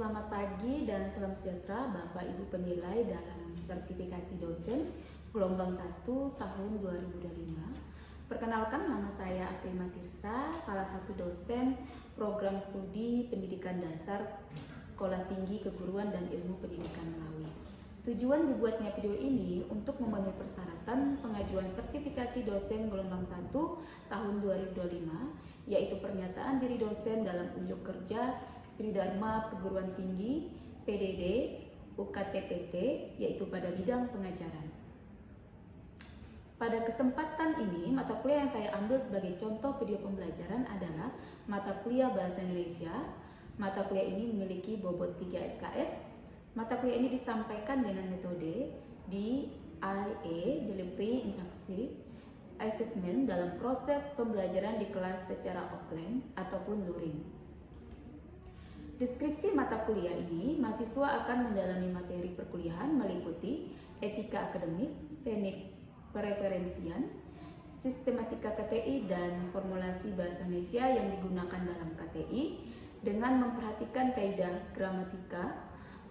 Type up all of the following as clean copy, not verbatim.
Selamat pagi dan salam sejahtera Bapak Ibu penilai dalam sertifikasi dosen gelombang 1 tahun 2025. Perkenalkan, nama saya Aprima Tirsa, salah satu dosen program studi pendidikan dasar Sekolah Tinggi Keguruan dan Ilmu Pendidikan Melawi. Tujuan dibuatnya video ini untuk memenuhi persyaratan pengajuan sertifikasi dosen gelombang 1 tahun 2025, yaitu pernyataan diri dosen dalam unjuk kerja Tridharma Perguruan Tinggi, PDD, UKT-PT, yaitu pada bidang pengajaran. Pada kesempatan ini, mata kuliah yang saya ambil sebagai contoh video pembelajaran adalah mata kuliah Bahasa Indonesia. Mata kuliah ini memiliki bobot 3 SKS. Mata kuliah ini disampaikan dengan metode DIA, Delivery Interaksi Assessment, dalam proses pembelajaran di kelas secara offline ataupun luring. Deskripsi mata kuliah ini, mahasiswa akan mendalami materi perkuliahan meliputi etika akademik, teknik pereferensian, sistematika KTI, dan formulasi bahasa Indonesia yang digunakan dalam KTI dengan memperhatikan kaidah gramatika,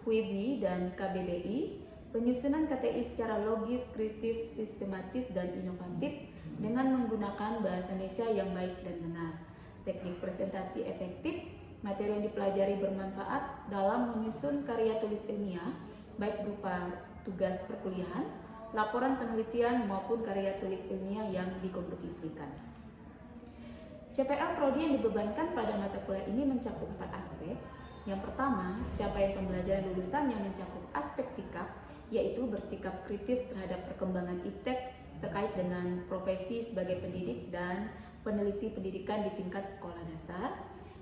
WIBI, dan KBBI, penyusunan KTI secara logis, kritis, sistematis, dan inovatif dengan menggunakan bahasa Indonesia yang baik dan benar, teknik presentasi efektif, materi yang dipelajari bermanfaat dalam menyusun karya tulis ilmiah, baik berupa tugas perkuliahan, laporan penelitian, maupun karya tulis ilmiah yang dikompetisikan. CPL Prodi yang dibebankan pada mata kuliah ini mencakup 4 aspek. Yang pertama, capaian pembelajaran lulusan yang mencakup aspek sikap, yaitu bersikap kritis terhadap perkembangan iptek terkait dengan profesi sebagai pendidik dan peneliti pendidikan di tingkat sekolah dasar.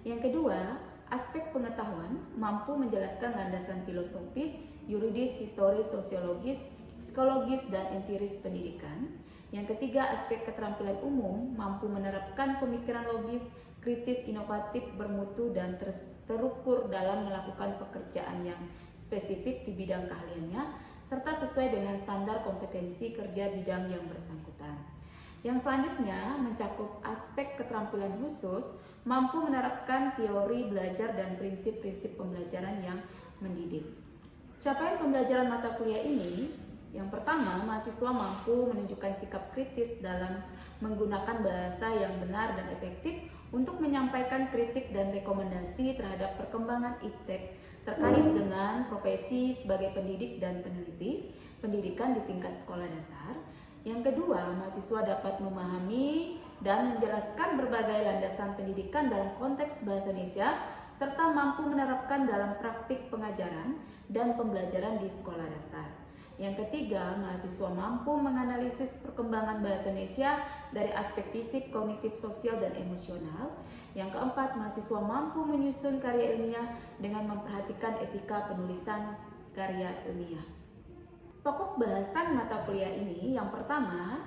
Yang kedua, aspek pengetahuan, mampu menjelaskan landasan filosofis, yuridis, historis, sosiologis, psikologis, dan empiris pendidikan. Yang ketiga, aspek keterampilan umum, mampu menerapkan pemikiran logis, kritis, inovatif, bermutu, dan terukur dalam melakukan pekerjaan yang spesifik di bidang keahliannya, serta sesuai dengan standar kompetensi kerja bidang yang bersangkutan. Yang selanjutnya mencakup aspek keterampilan khusus, mampu menerapkan teori belajar dan prinsip-prinsip pembelajaran yang mendidik. Capaian pembelajaran mata kuliah ini, yang pertama, mahasiswa mampu menunjukkan sikap kritis dalam menggunakan bahasa yang benar dan efektif untuk menyampaikan kritik dan rekomendasi terhadap perkembangan iptek terkait dengan profesi sebagai pendidik dan peneliti pendidikan di tingkat sekolah dasar. Yang kedua, mahasiswa dapat memahami dan menjelaskan berbagai landasan pendidikan dalam konteks bahasa Indonesia serta mampu menerapkan dalam praktik pengajaran dan pembelajaran di sekolah dasar. Yang ketiga, mahasiswa mampu menganalisis perkembangan bahasa Indonesia dari aspek fisik, kognitif, sosial, dan emosional. Yang keempat, mahasiswa mampu menyusun karya ilmiah dengan memperhatikan etika penulisan karya ilmiah. Pokok bahasan mata kuliah ini, yang pertama,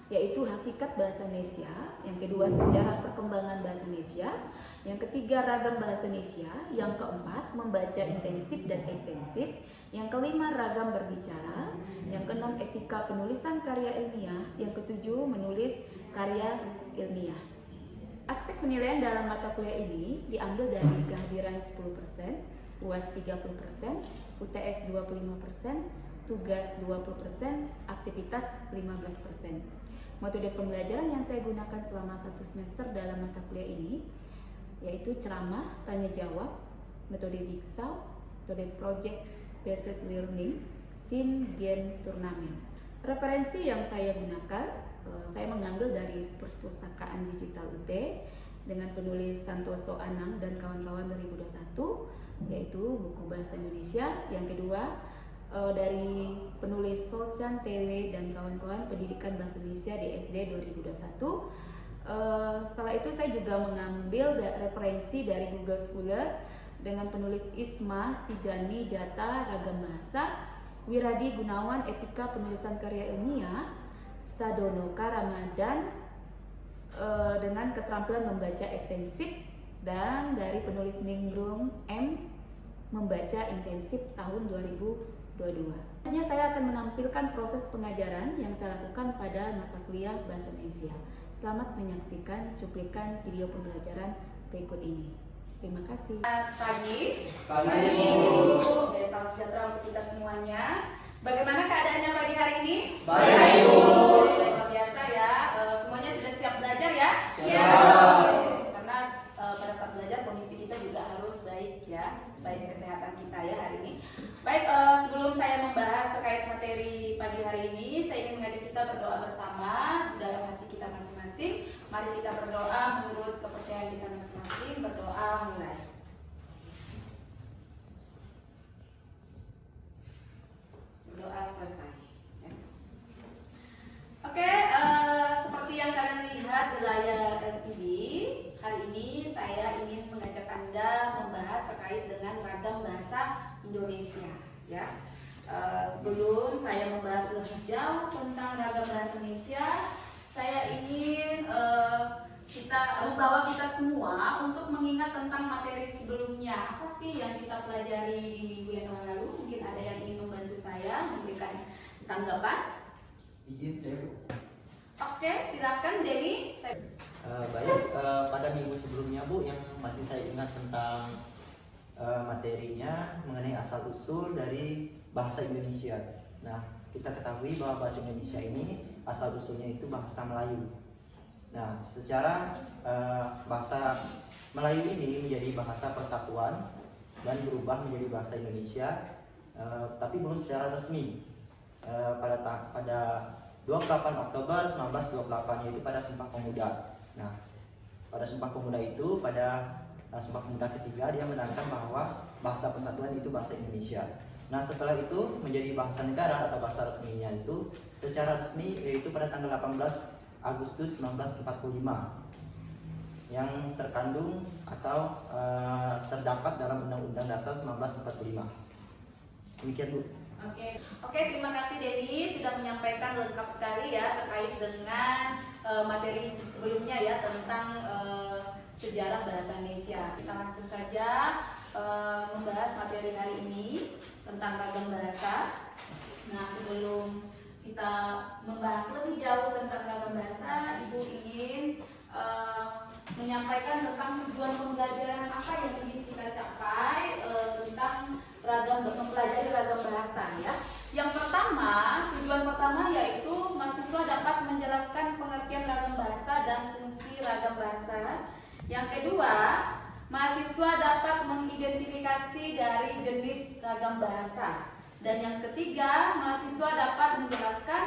yaitu hakikat bahasa Indonesia. Yang kedua, sejarah perkembangan bahasa Indonesia. Yang ketiga, ragam bahasa Indonesia. Yang keempat, membaca intensif dan ekstensif. Yang kelima, ragam berbicara. Yang keenam, etika penulisan karya ilmiah. Yang ketujuh, menulis karya ilmiah. Aspek penilaian dalam mata kuliah ini diambil dari kehadiran 10%, UAS 30%, UTS 25%, tugas 20%, aktivitas 15%. Metode pembelajaran yang saya gunakan selama 1 semester dalam mata kuliah ini yaitu ceramah, tanya jawab, metode jigsaw, metode project based learning, team, game, turnamen. Referensi yang saya gunakan, saya mengambil dari Perpustakaan Digital UT dengan penulis Santoso Anang dan kawan-kawan 2021, yaitu buku Bahasa Indonesia. Yang kedua, dari penulis Solchan TW dan kawan-kawan pendidikan bahasa Indonesia di SD 2021. Setelah itu saya juga mengambil referensi dari Google Scholar dengan penulis Isma Tijani Jata Ragam Bahasa, Wiradi Gunawan Etika Penulisan Karya Ilmiah, Sadonoka Ramadan dengan keterampilan membaca ekstensif, dan dari penulis Ningrum M membaca intensif tahun 2022. Selanjutnya saya akan menampilkan proses pengajaran yang saya lakukan pada mata kuliah Bahasa Indonesia. Selamat menyaksikan cuplikan video pembelajaran berikut ini. Terima kasih. Pagi. Pagi. Oke, salam sejahtera untuk kita semuanya. Bagaimana keadaannya pagi hari ini? Baik, Ibu. Luar biasa ya. Semuanya sudah siap belajar ya? Siap. Oke, karena pada saat belajar kondisi kita juga harus baik ya, baik kesehatan kita ya hari ini. Baik, sebelum saya membahas terkait materi pagi hari ini, saya ingin mengajak kita berdoa bersama dalam hati kita masing-masing. Mari kita berdoa menurut kepercayaan kita masing-masing. Berdoa mulai. Berdoa selesai. Ya. Oke, seperti yang kalian lihat di layar LCD, hari ini saya ingin mengajak Anda membahas terkait dengan ragam bahasa Indonesia. Ya, sebelum saya membahas lebih jauh tentang ragam bahasa Indonesia, saya ingin membawa kita semua untuk mengingat tentang materi sebelumnya. Apa sih yang kita pelajari di minggu yang lalu? Mungkin ada yang ingin membantu saya memberikan tanggapan. Izin saya, Bu. Oke, silakan Denny. Baik, pada minggu sebelumnya, Bu, yang masih saya ingat tentang materinya mengenai asal-usul dari bahasa Indonesia. Nah, kita ketahui bahwa bahasa Indonesia ini asal-usulnya itu bahasa Melayu. Nah, secara bahasa Melayu ini menjadi bahasa persatuan dan berubah menjadi bahasa Indonesia, tapi belum secara resmi. Pada 28 Oktober 1928, yaitu pada Sumpah Pemuda. Nah, pada Sumpah Pemuda itu, pada Sumpah Pemuda ketiga, dia menerangkan bahwa bahasa persatuan itu bahasa Indonesia. Nah, setelah itu menjadi bahasa negara atau bahasa resminya itu secara resmi yaitu pada tanggal 18 Agustus 1945 yang terkandung atau terdapat dalam Undang-Undang Dasar 1945. Demikian, Bu. Oke, terima kasih Denny sudah menyampaikan lengkap sekali ya terkait dengan materi sebelumnya ya tentang sejarah bahasa Indonesia. Kita langsung saja membahas materi hari ini tentang ragam bahasa. Nah, sebelum kita membahas lebih jauh tentang ragam bahasa, Ibu ingin menyampaikan tentang tujuan pembelajaran apa yang ingin kita capai tentang mempelajari ragam bahasa ya. Yang pertama, tujuan pertama yaitu mahasiswa dapat menjelaskan pengertian ragam bahasa dan fungsi ragam bahasa. Yang kedua, mahasiswa dapat mengidentifikasi dari jenis ragam bahasa. Dan yang ketiga, mahasiswa dapat menjelaskan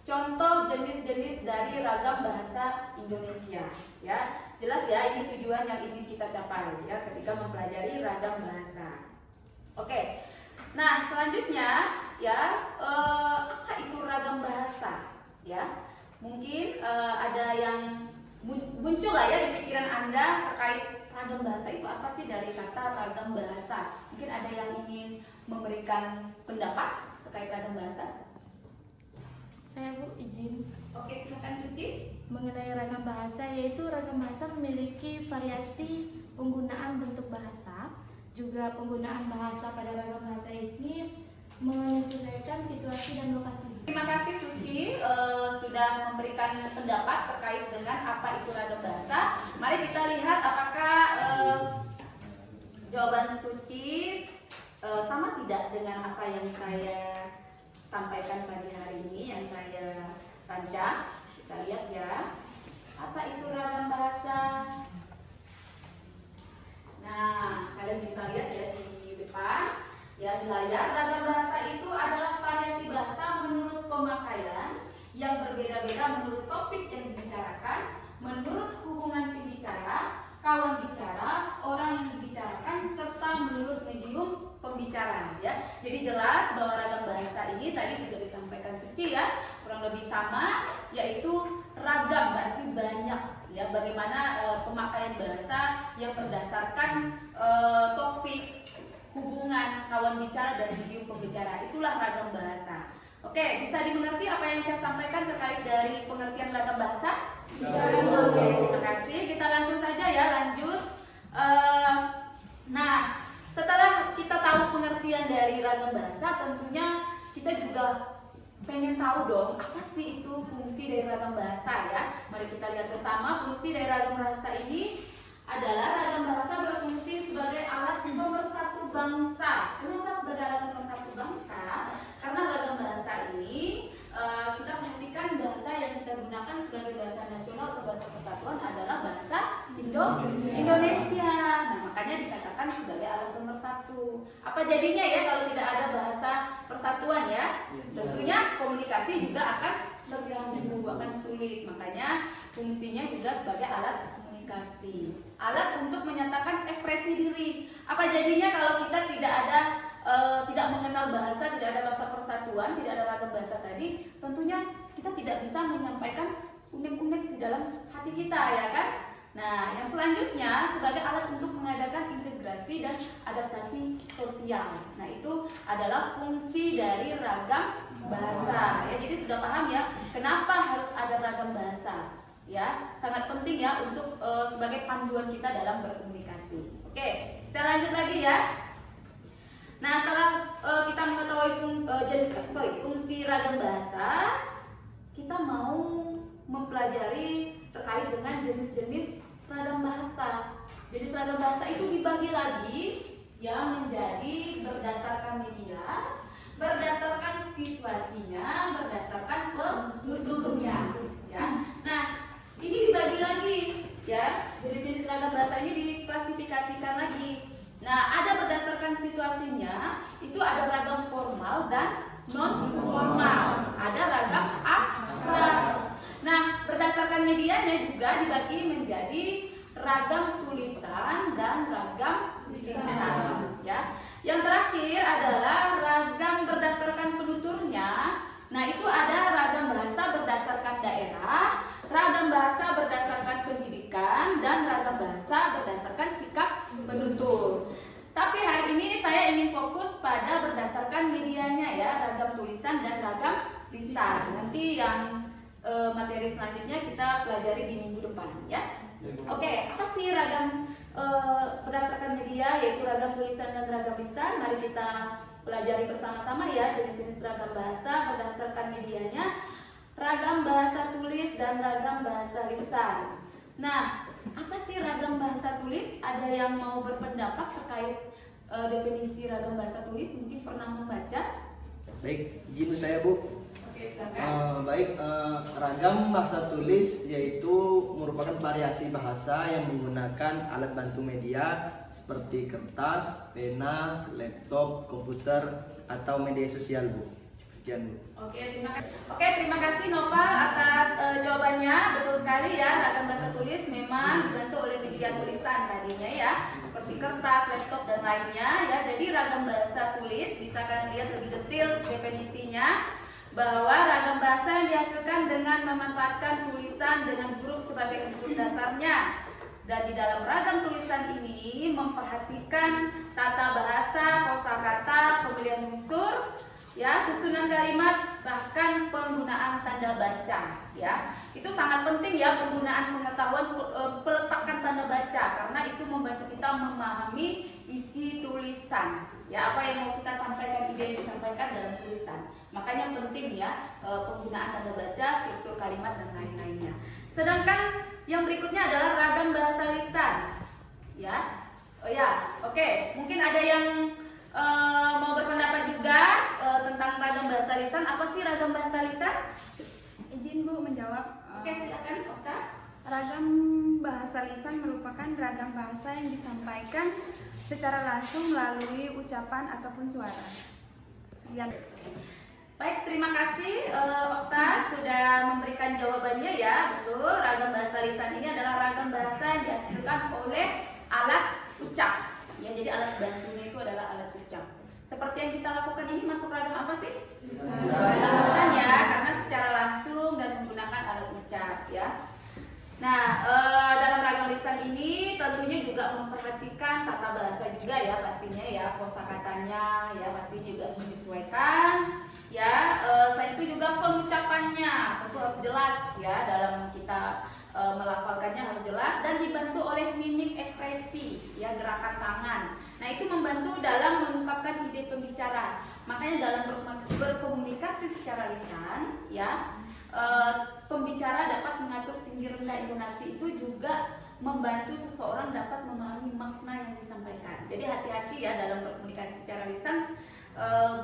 contoh jenis-jenis dari ragam bahasa Indonesia. Ya, jelas ya, ini tujuan yang ingin kita capai ya ketika mempelajari ragam bahasa. Oke, nah selanjutnya ya apa itu ragam bahasa? Ya, mungkin ada yang muncul lah ya di pikiran Anda terkait ragam bahasa itu apa sih dari kata ragam bahasa? Mungkin ada yang ingin memberikan pendapat terkait ragam bahasa? Saya, Bu, izin. Oke, silakan Suci. Mengenai ragam bahasa, yaitu ragam bahasa memiliki variasi penggunaan bentuk bahasa. Juga penggunaan bahasa pada ragam bahasa ini menyesuaikan situasi dan lokasi. Terima kasih Suci sudah memberikan pendapat terkait dengan apa itu ragam bahasa. Mari kita lihat apakah jawaban Suci sama tidak dengan apa yang saya sampaikan pagi hari ini yang saya rancang. Kita lihat ya, apa itu ragam bahasa. Nah, kalian bisa lihat ya di depan ya di layar. Ragam bahasa itu adalah variasi bahasa menurut pemakaian yang berbeda-beda menurut topik yang dibicarakan, menurut hubungan pembicara, kawan bicara, orang yang dibicarakan, serta menurut medium pembicaraan ya. Jadi jelas bahwa ragam bahasa ini tadi juga disampaikan Suci ya, kurang lebih sama, yaitu ragam berarti banyak ya. Bagaimana pemakaian bahasa yang berdasarkan topik, hubungan, kawan bicara dan medium pembicara, itulah ragam bahasa. Oke, bisa dimengerti apa yang saya sampaikan terkait dari pengertian ragam bahasa? Bisa. Oke, terima kasih. Kita langsung saja ya lanjut. Nah, setelah kita tahu pengertian dari ragam bahasa, tentunya kita juga pengen tahu dong apa sih itu fungsi dari ragam bahasa ya. Mari kita lihat bersama fungsi dari ragam bahasa ini adalah ragam bahasa berfungsi sebagai alat pemersatu bangsa. Kenapa sebagai alat pemersatu bangsa? Karena ragam bahasa ini kita perhatikan bahasa yang kita gunakan sebagai bahasa nasional atau bahasa persatuan adalah bahasa Indonesia. Nah, makanya dikatakan sebagai alat pemersatu. Apa jadinya ya kalau tidak ada bahasa persatuan ya? Tentunya komunikasi juga akan terganggu, akan sulit. Makanya fungsinya juga sebagai alat komunikasi, alat untuk menyatakan ekspresi diri. Apa jadinya kalau kita tidak mengenal bahasa, tidak ada bahasa persatuan, tidak ada ragam bahasa tadi? Tentunya kita tidak bisa menyampaikan unek-unek di dalam hati kita, ya kan? Nah, yang selanjutnya sebagai alat untuk mengadakan integrasi dan adaptasi sosial. Nah, itu adalah fungsi dari ragam bahasa. Ya, jadi sudah paham ya kenapa harus ada ragam bahasa? Ya, sangat penting ya untuk sebagai panduan kita dalam berkomunikasi. Oke, saya lanjut lagi ya. Nah, setelah kita mengetahui fungsi ragam bahasa, kita mau mempelajari terkait dengan jenis-jenis ragam bahasa. Jenis ragam bahasa itu dibagi lagi ya menjadi berdasarkan media, berdasarkan situasinya, berdasarkan penuturnya. Ya. Nah, ini dibagi lagi ya. Jenis-jenis ragam bahasa ini diklasifikasikan lagi. Nah, ada berdasarkan situasinya, itu ada ragam formal dan non formal. Ada ragam akrab. Nah, berdasarkan medianya juga dibagi menjadi ragam tulisan dan ragam lisan ya. Yang terakhir adalah ragam berdasarkan penuturnya. Nah, itu ada ragam bahasa berdasarkan daerah, ragam bahasa berdasarkan pendidikan, dan ragam bahasa berdasarkan sikap penutur. Tapi hari ini saya ingin fokus pada berdasarkan medianya ya, ragam tulisan dan ragam lisan. Nanti yang materi selanjutnya kita pelajari di minggu depan ya. Oke, apa sih ragam berdasarkan media, yaitu ragam tulisan dan ragam lisan? Mari kita pelajari bersama-sama ya jenis-jenis ragam bahasa berdasarkan medianya, ragam bahasa tulis dan ragam bahasa lisan. Nah, apa sih ragam bahasa tulis? Ada yang mau berpendapat terkait definisi ragam bahasa tulis? Mungkin pernah membaca? Baik, izin saya Bu. Oke, silakan. Ragam bahasa tulis yaitu merupakan variasi bahasa yang menggunakan alat bantu media seperti kertas, pena, laptop, komputer, atau media sosial Bu. Sekian Bu. Oke, terima kasih Nopal atas jawabannya. Betul sekali ya, ragam bahasa tulis memang dibantu oleh media tulisan tadinya ya, seperti kertas, laptop dan lainnya ya. Jadi ragam bahasa tulis bisa kalian lihat lebih detail definisinya, bahwa ragam bahasa yang dihasilkan dengan memanfaatkan tulisan dengan huruf sebagai unsur dasarnya. Dan di dalam ragam tulisan ini memperhatikan tata bahasa, kosakata, pemilihan unsur, ya, susunan kalimat, bahkan penggunaan tanda baca. Ya, itu sangat penting ya penggunaan pengetahuan peletakan tanda baca, karena itu membantu kita memahami isi tulisan. Ya, apa yang mau kita sampaikan, ide yang disampaikan dalam tulisan. Makanya penting ya penggunaan tanda baca, struktur kalimat dan lain-lainnya. Sedangkan yang berikutnya adalah ragam bahasa lisan. Ya, oke. Mungkin ada yang mau berpendapat juga tentang ragam bahasa lisan. Apa sih ragam bahasa lisan? Izin Bu menjawab. Oke, silakan Okta. Ragam bahasa lisan merupakan ragam bahasa yang disampaikan secara langsung melalui ucapan ataupun suara. Sekian. Baik, terima kasih Okta sudah memberikan jawabannya ya. Betul, ragam bahasa lisan ini adalah ragam bahasa yang dihasilkan oleh alat ucap. Ya, jadi alat bantunya itu adalah alat ucap. Seperti yang kita lakukan ini masuk ragam apa sih? Lisan ya, karena secara langsung dan menggunakan alat ucap ya. Nah, dalam ragam lisan ini tentunya juga memperhatikan tata bahasa juga ya pastinya ya, kosakatanya ya pasti juga menyesuaikan ya. Selain itu juga pengucapannya tentu harus jelas ya, dalam kita melafalkannya harus jelas dan dibantu oleh mimik ekspresi ya, gerakan tangan. Nah, itu membantu dalam mengungkapkan ide pembicara. Makanya dalam berkomunikasi secara lisan ya, pembicara dapat mengatur tinggi rendah intonasi itu juga membantu seseorang dapat memahami makna yang disampaikan. Jadi hati-hati ya dalam berkomunikasi secara lisan,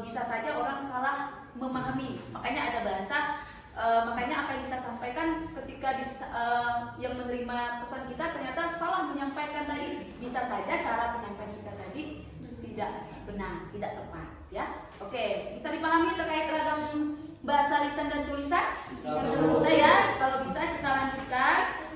bisa saja orang salah memahami. Makanya ada bahasa, makanya apa yang kita sampaikan ketika yang menerima pesan kita ternyata salah menyampaikan tadi, bisa saja cara penyampaian kita tadi tidak benar, tidak tepat ya. Oke, bisa dipahami terkait ragam bahasa lisan dan tulisan? Bisa ya, kalau bisa kita lanjutkan.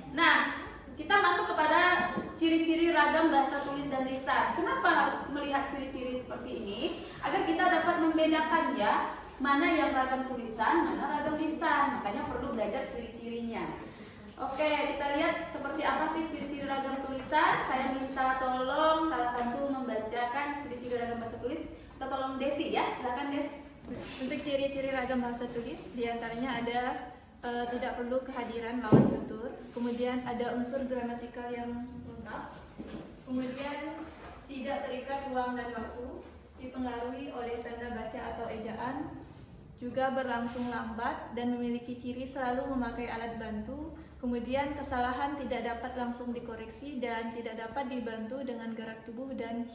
Nah, kita masuk kepada ciri-ciri ragam bahasa tulis dan lisan. Kenapa harus melihat ciri-ciri seperti ini? Agar kita dapat membedakan ya, mana yang ragam tulisan, mana ragam lisan. Makanya perlu belajar ciri-cirinya. Oke, kita lihat seperti apa sih ciri-ciri ragam tulisan. Saya minta tolong salah satu membacakan ciri-ciri ragam bahasa tulis. Kita tolong Desi ya, silakan Des. Untuk ciri-ciri ragam bahasa tulis, diantaranya ada tidak perlu kehadiran lawan tutur, kemudian ada unsur gramatikal yang lengkap, kemudian tidak terikat ruang dan waktu, dipengaruhi oleh tanda baca atau ejaan, juga berlangsung lambat dan memiliki ciri selalu memakai alat bantu, kemudian kesalahan tidak dapat langsung dikoreksi dan tidak dapat dibantu dengan gerak tubuh dan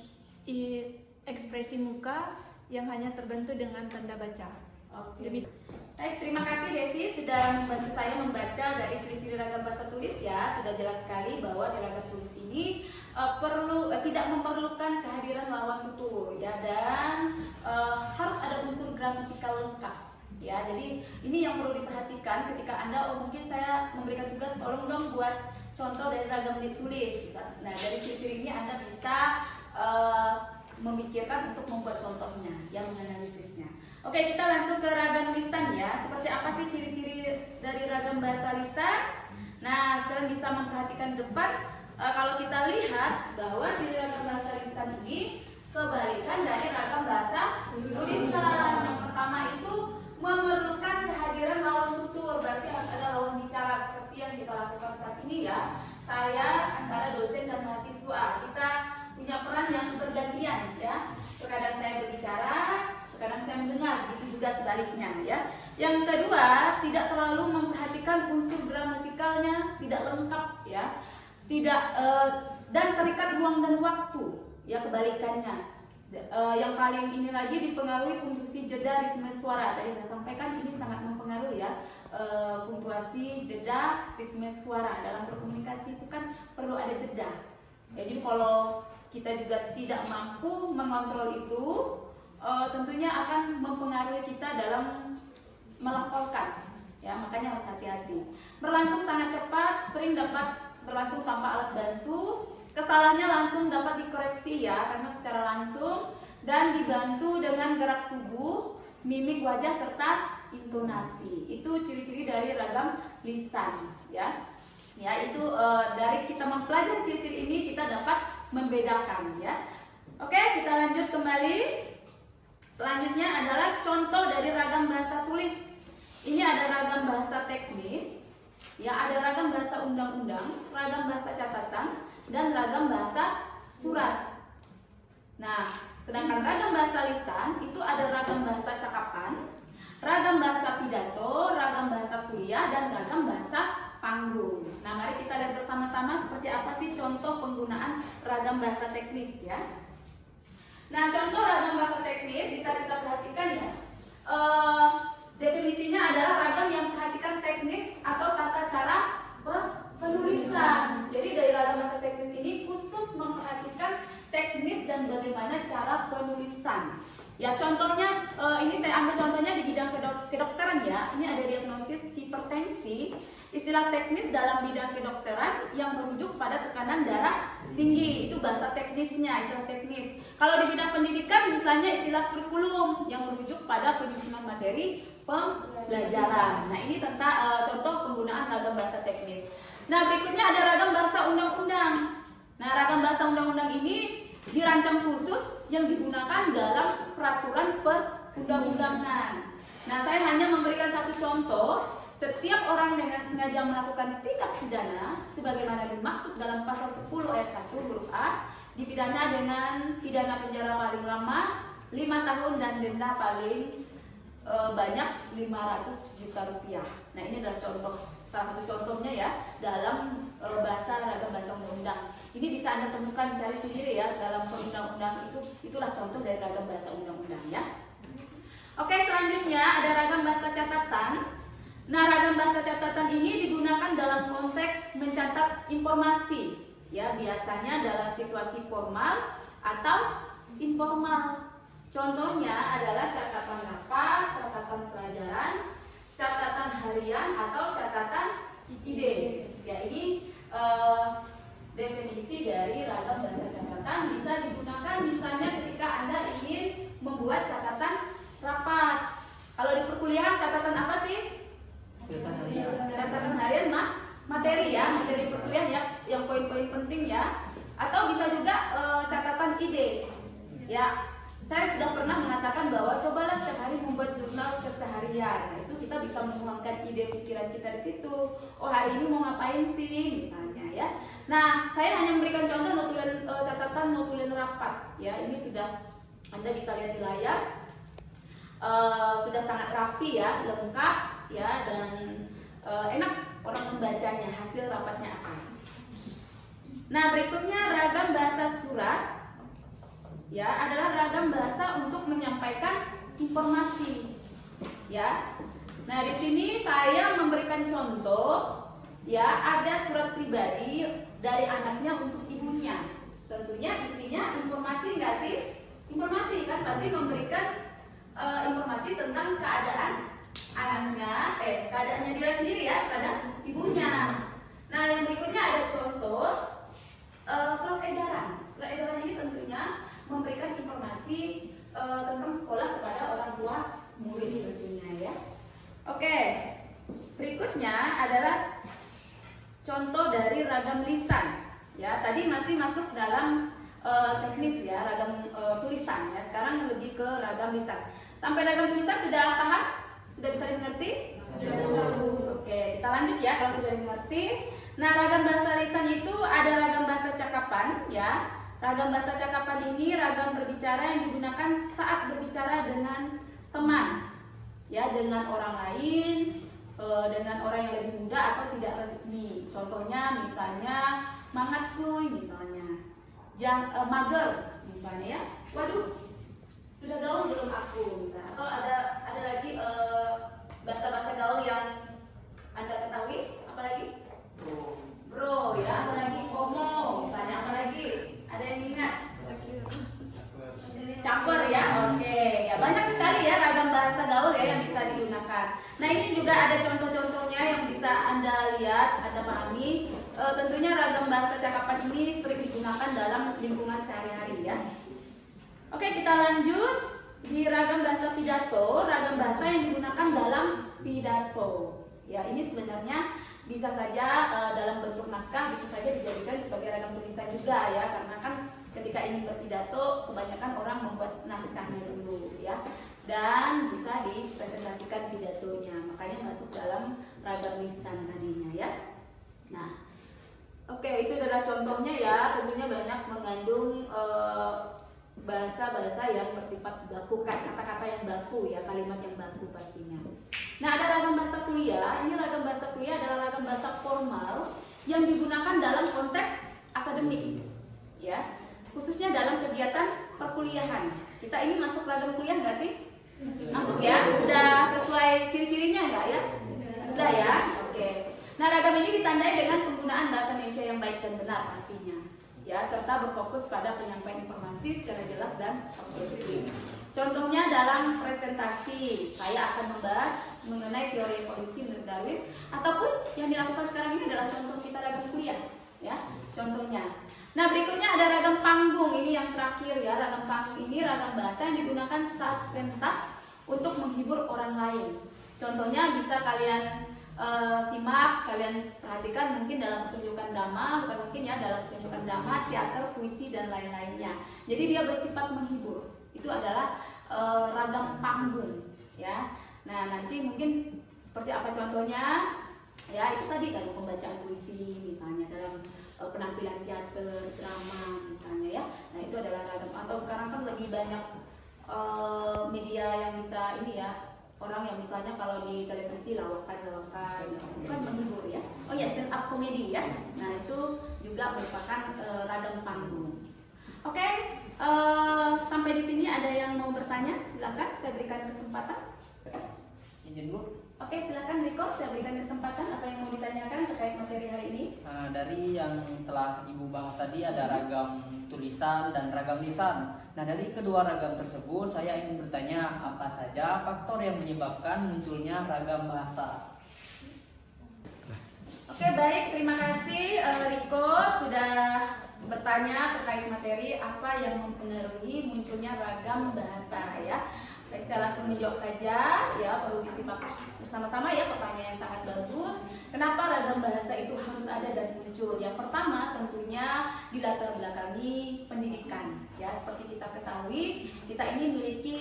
ekspresi muka yang hanya terbantu dengan tanda baca. Oke. Baik, terima kasih Desi sudah membantu saya membaca dari ciri-ciri ragam bahasa tulis ya. Sudah jelas sekali bahwa di ragam tulis ini tidak memerlukan kehadiran lawan tutur ya, dan harus ada unsur gramatikal lengkap ya. Jadi ini yang perlu diperhatikan ketika Anda mungkin saya memberikan tugas tolong dong buat contoh dari ragam ditulis. Nah, dari ciri-ciri ini Anda bisa memikirkan untuk membuat contohnya yang menganalisisnya. Oke, kita langsung ke ragam lisan ya. Seperti apa sih ciri-ciri dari ragam bahasa lisan? Nah, kalian bisa memperhatikan depan. Kalau kita lihat bahwa ciri ragam bahasa lisan ini kebalikan dari ragam bahasa tulisan. Yang pertama itu memerlukan kehadiran lawan tutur, berarti harus ada lawan bicara seperti yang kita lakukan saat ini ya. Saya antara dosen dan mahasiswa, kita punya peran yang bergantian ya. Terkadang saya berbicara, sekarang saya mendengar, begitu juga sebaliknya ya. Yang kedua, tidak terlalu memperhatikan unsur gramatikalnya, tidak lengkap ya, tidak dan terikat ruang dan waktu ya, kebalikannya. Yang paling ini lagi dipengaruhi puntuasi jeda ritme suara. Tadi saya sampaikan ini sangat mempengaruhi ya, puntuasi jeda ritme suara. Dalam berkomunikasi itu kan perlu ada jeda. Jadi kalau kita juga tidak mampu mengontrol itu, tentunya akan mempengaruhi kita dalam melafalkan ya, makanya harus hati-hati. Berlangsung sangat cepat, sering dapat berlangsung tanpa alat bantu, kesalahannya langsung dapat dikoreksi ya, karena secara langsung, dan dibantu dengan gerak tubuh, mimik wajah serta intonasi. Itu ciri-ciri dari ragam lisan ya. Ya, itu dari kita mempelajari ciri-ciri ini kita dapat membedakan ya. Oke, kita lanjut kembali. Selanjutnya adalah contoh dari ragam bahasa tulis. Ini ada ragam bahasa teknis, ya, ada ragam bahasa undang-undang, ragam bahasa catatan, dan ragam bahasa surat. Nah, sedangkan ragam bahasa lisan itu ada ragam bahasa cakapan, ragam bahasa pidato, ragam bahasa kuliah, dan ragam bahasa panggung. Nah, mari kita lihat bersama-sama seperti apa sih contoh penggunaan ragam bahasa teknis ya. Nah, contoh ragam bahasa teknis bisa kita perhatikan ya. Definisinya adalah ragam yang perhatikan teknis atau tata cara penulisan. Jadi dari ragam bahasa teknis ini khusus memperhatikan teknis dan bagaimana cara penulisan. Ya, contohnya ini saya ambil contohnya di bidang kedokteran ya. Ini ada diagnosis hipertensi, istilah teknis dalam bidang kedokteran yang merujuk pada tekanan darah tinggi. Itu bahasa teknisnya, istilah teknis. Kalau di bidang pendidikan misalnya istilah kurikulum yang merujuk pada penyusunan materi pembelajaran. Nah, ini tentang contoh penggunaan ragam bahasa teknis. Nah, berikutnya ada ragam bahasa undang-undang. Nah, ragam bahasa undang-undang ini dirancang khusus yang digunakan dalam peraturan perundang-undangan. Nah, saya hanya memberikan satu contoh. Setiap orang dengan sengaja melakukan tindak pidana sebagaimana dimaksud dalam pasal 10 ayat 1 huruf A, dipidana dengan pidana penjara paling lama 5 tahun dan denda paling banyak 500 juta rupiah. Nah, ini adalah contoh salah satu contohnya ya dalam ragam bahasa undang-undang. Ini bisa Anda temukan, cari sendiri ya dalam perundang-undang itulah contoh dari ragam bahasa undang-undang ya. Oke, selanjutnya ada ragam bahasa catatan. Nah, ragam bahasa catatan ini digunakan dalam konteks mencatat informasi ya, biasanya dalam situasi formal atau informal. Contohnya adalah catatan rapat, catatan pelajaran, catatan harian atau catatan ide. Ya, ini definisi dari ragam bahasa catatan. Bisa digunakan misalnya ketika Anda ingin membuat catatan rapat. Kalau di perkuliahan catatan apa sih? Catatan harian materi ya, materi perkuliahan ya, yang poin-poin penting ya. Atau bisa juga catatan ide. Ya, saya sudah pernah mengatakan bahwa cobalah setiap hari membuat jurnal keseharian. Nah, itu kita bisa menuangkan ide pikiran kita di situ. Oh, hari ini mau ngapain sih misalnya ya. Nah, saya hanya memberikan contoh catatan notulen rapat ya. Ini sudah Anda bisa lihat di layar. Sudah sangat rapi ya, lengkap ya, dan enak orang membacanya, hasil rapatnya apa. Nah, berikutnya ragam bahasa surat ya, adalah ragam bahasa untuk menyampaikan informasi ya. Nah, di sini saya memberikan contoh ya, ada surat pribadi dari anaknya untuk ibunya. Tentunya isinya informasi nggak sih? Informasi kan, pasti memberikan informasi tentang keadaan anaknya, keadaannya dia sendiri ya, pada ibunya. Nah, yang berikutnya ada contoh surat edaran. Surat edaran ini tentunya memberikan informasi tentang sekolah kepada orang tua murid tentunya ya. Oke, berikutnya adalah contoh dari ragam lisan. Ya, tadi masih masuk dalam teknis ya, ragam tulisan ya. Sekarang lebih ke ragam lisan. Sampai ragam tulisan sudah paham? Sudah bisa dimengerti? Oke, kita lanjut ya kalau sudah dimengerti. Nah, ragam bahasa lisan itu ada ragam bahasa cakapan ya. Ragam bahasa cakapan ini ragam berbicara yang digunakan saat berbicara dengan teman ya, dengan orang lain, dengan orang yang lebih muda atau tidak resmi. Contohnya misalnya mangatkuy misalnya, mager misalnya ya. Waduh, sudah gaul belum aku misalnya. Atau ada lagi bahasa-bahasa gaul yang Anda ketahui, apa lagi? Bro ya, apa lagi? Homo misalnya, apa lagi? Ada yang ingat? Caper ya, oke. Ya, banyak sekali ya ragam bahasa gaul ya yang bisa digunakan. Nah, ini juga ada contoh-contohnya yang bisa Anda lihat, Anda pahami. Tentunya ragam bahasa cakapan ini sering digunakan dalam lingkungan sehari-hari ya. Oke, kita lanjut di ragam bahasa pidato, ragam bahasa yang digunakan dalam pidato. Ya, ini sebenarnya bisa saja dalam bentuk naskah, bisa saja dijadikan sebagai ragam tulisan juga ya, karena kan ketika ingin berpidato kebanyakan orang membuat naskahnya dulu ya, dan bisa dipresentasikan pidatonya, makanya masuk dalam ragam lisan tadinya ya. Nah, oke, itu adalah contohnya ya, tentunya banyak mengandung bahasa-bahasa yang bersifat baku, kata-kata yang baku ya, kalimat yang baku pastinya. Nah, ada ragam bahasa kuliah. Ini ragam bahasa kuliah adalah ragam bahasa formal yang digunakan dalam konteks akademik ya, khususnya dalam kegiatan perkuliahan. Kita ini masuk ragam kuliah nggak sih? Masuk ya? Sudah sesuai ciri-cirinya nggak ya? Sudah ya? Oke. Nah, ragam ini ditandai dengan penggunaan bahasa Indonesia yang baik dan benar pastinya ya, serta berfokus pada penyampaian informasi secara jelas dan objektif. Contohnya dalam presentasi, saya akan membahas mengenai teori evolusi menurut Darwin, ataupun yang dilakukan sekarang ini adalah contoh kita ragam kuliah ya, contohnya. Nah, berikutnya ada ragam panggung, ini yang terakhir ya. Ragam panggung ini ragam bahasa yang digunakan saat pentas untuk menghibur orang lain. Contohnya bisa kalian simak, kalian perhatikan mungkin dalam pertunjukan drama, bukan mungkin ya, dalam pertunjukan drama, teater, puisi dan lain-lainnya. Jadi dia bersifat menghibur. Itu adalah ragam panggung ya. Nah, nanti mungkin seperti apa contohnya? Ya, itu tadi dalam pembacaan puisi misalnya, dalam penampilan teater, drama misalnya ya. Nah, itu adalah ragam. Atau sekarang kan lebih banyak media yang bisa ini ya, orang yang misalnya kalau di televisi lawakan itu kan menghibur ya. Oh ya, stand up comedy ya. Nah itu juga merupakan ragam panggung. Oke, sampai di sini ada yang mau bertanya? Silakan, saya berikan kesempatan. Izin Bu. Oke, silakan Riko, saya berikan kesempatan. Apa yang mau ditanyakan terkait materi hari ini? Dari yang telah Ibu bahas tadi ada ragam tulisan dan ragam lisan. Nah, dari kedua ragam tersebut saya ingin bertanya apa saja faktor yang menyebabkan munculnya ragam bahasa. Oke, baik, terima kasih Riko sudah bertanya terkait materi apa yang mempengaruhi munculnya ragam bahasa ya. Baik, saya langsung menjawab saja ya, perlu disimak bersama-sama ya, pertanyaan yang sangat bagus. Kenapa ragam bahasa itu harus ada dan muncul? Yang pertama tentunya dilatar belakangi pendidikan ya. Seperti kita ketahui, kita ini memiliki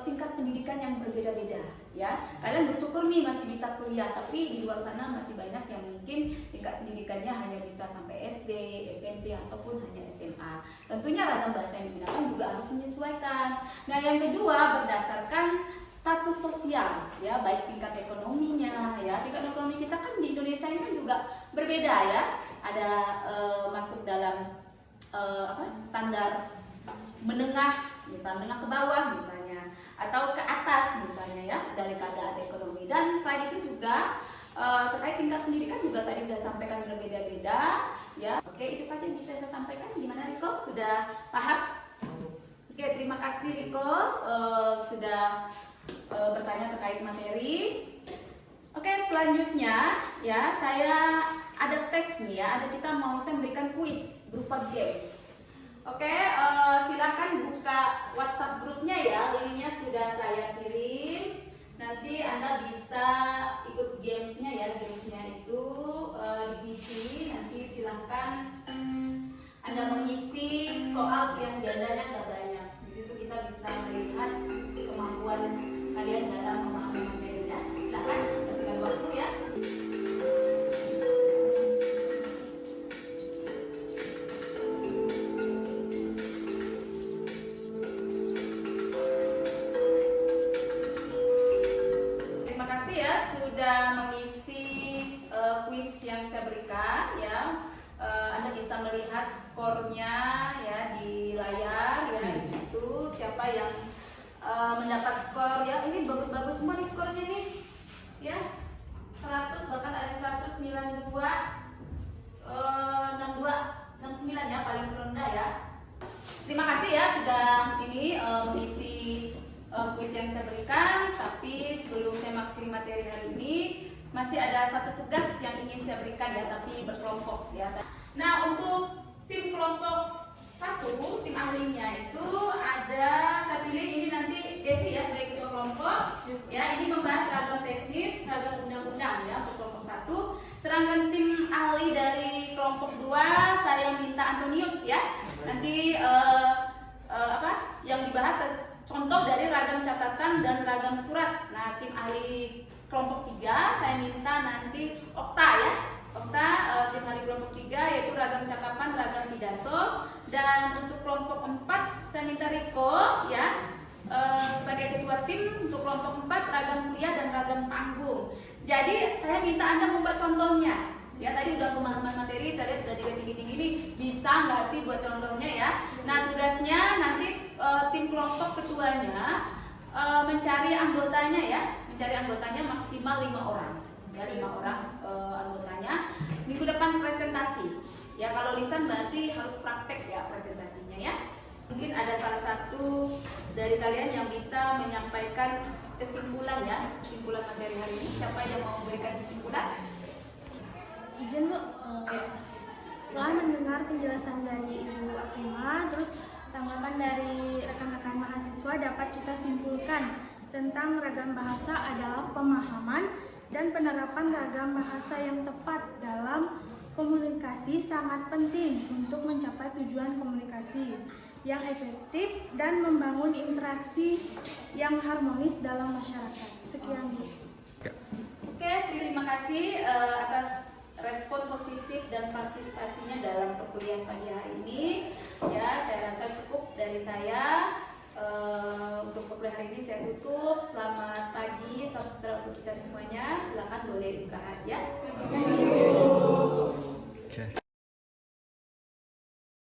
tingkat pendidikan yang berbeda-beda ya. Kalian bersyukur nih masih bisa kuliah, tapi di luar sana masih banyak yang mungkin tingkat pendidikannya hanya bisa sampai SD, SMP ataupun hanya SMA. Tentunya ragam bahasa yang digunakan juga harus menyesuaikan. Nah, yang kedua berdasarkan status sosial ya, baik tingkat ekonominya ya. Tingkat ekonomi kita kan di Indonesia ini kan juga berbeda ya. Ada masuk dalam standar menengah, misalnya menengah ke bawah misalnya, atau ke atas misalnya ya, dari keadaan ekonomi. Dan selain itu juga terkait tingkat pendidikan juga tadi sudah sampaikan berbeda-beda ya. Oke, itu saja yang bisa saya sampaikan. Gimana Riko, sudah paham? Oke, terima kasih Riko sudah bertanya terkait materi. Oke, selanjutnya ya, saya ada tes nih ya, saya memberikan kuis berupa game. Oke, silakan buka WhatsApp grupnya ya, linknya sudah saya kirim. Nanti Anda bisa ikut gamesnya ya, gamesnya itu di PC. Nanti silahkan Anda mengisi soal yang jadanya nggak banyak. Di situ kita bisa melihat kemampuan kalian dalam memahami materinya. Silakan, berikan waktu ya. Terima kasih ya sudah mengisi kuis yang saya berikan ya. Anda bisa melihat skornya ya di layar ya, di situ siapa yang mendapat skor ya. Ini bagus-bagus semua nih skornya nih ya, 100, bahkan ada 192, 62, 69 ya, paling rendah ya. Terima kasih ya sudah ini mengisi kuis yang saya berikan. Tapi sebelum saya mengakhiri materi hari ini, masih ada satu tugas yang ingin saya berikan ya, tapi berkelompok ya. Nah, untuk tim kelompok 1, tim ahlinya itu ada, saya pilih ini nanti Desi ya sebagai ketua kelompok ya. Ini membahas ragam teknis, ragam undang-undang ya untuk kelompok 1. Sedangkan tim ahli dari kelompok 2 saya minta Antonius ya. Nanti yang dibahas contoh dari ragam catatan dan ragam surat. Nah, tim ahli kelompok 3 saya minta nanti Okta ya. Okta, tim ahli kelompok 3 yaitu ragam cakapan, ragam pidato. Dan untuk kelompok 4 saya minta Riko ya sebagai ketua tim. Untuk kelompok 4 ragam kuliah dan ragam panggung. Jadi saya minta Anda membuat contohnya. Ya, tadi udah pemahaman materi, saya lihat udah tinggi-tinggi ini, bisa nggak sih buat contohnya ya. Nah, tugasnya nanti tim kelompok ketuanya mencari anggotanya ya, mencari anggotanya maksimal 5 orang ya, 5 orang anggotanya. Minggu depan presentasi ya, kalau lisan berarti harus praktek ya presentasinya ya. Mungkin ada salah satu dari kalian yang bisa menyampaikan kesimpulan ya, kesimpulan materi hari ini. Siapa yang mau memberikan kesimpulan? Izin Bu, setelah mendengar penjelasan dari Ibu Akima, terus tanggapan dari rekan-rekan mahasiswa, dapat kita simpulkan tentang ragam bahasa adalah pemahaman dan penerapan ragam bahasa yang tepat dalam komunikasi sangat penting untuk mencapai tujuan komunikasi yang efektif dan membangun interaksi yang harmonis dalam masyarakat. Sekian Bu. Oke, terima kasih atas respon positif dan partisipasinya dalam perkuliahan pagi hari ini. Ya, saya rasa cukup dari saya. Untuk perkuliahan hari ini saya tutup. Selamat pagi, salam sejahtera untuk kita semuanya. Silakan boleh istirahat ya.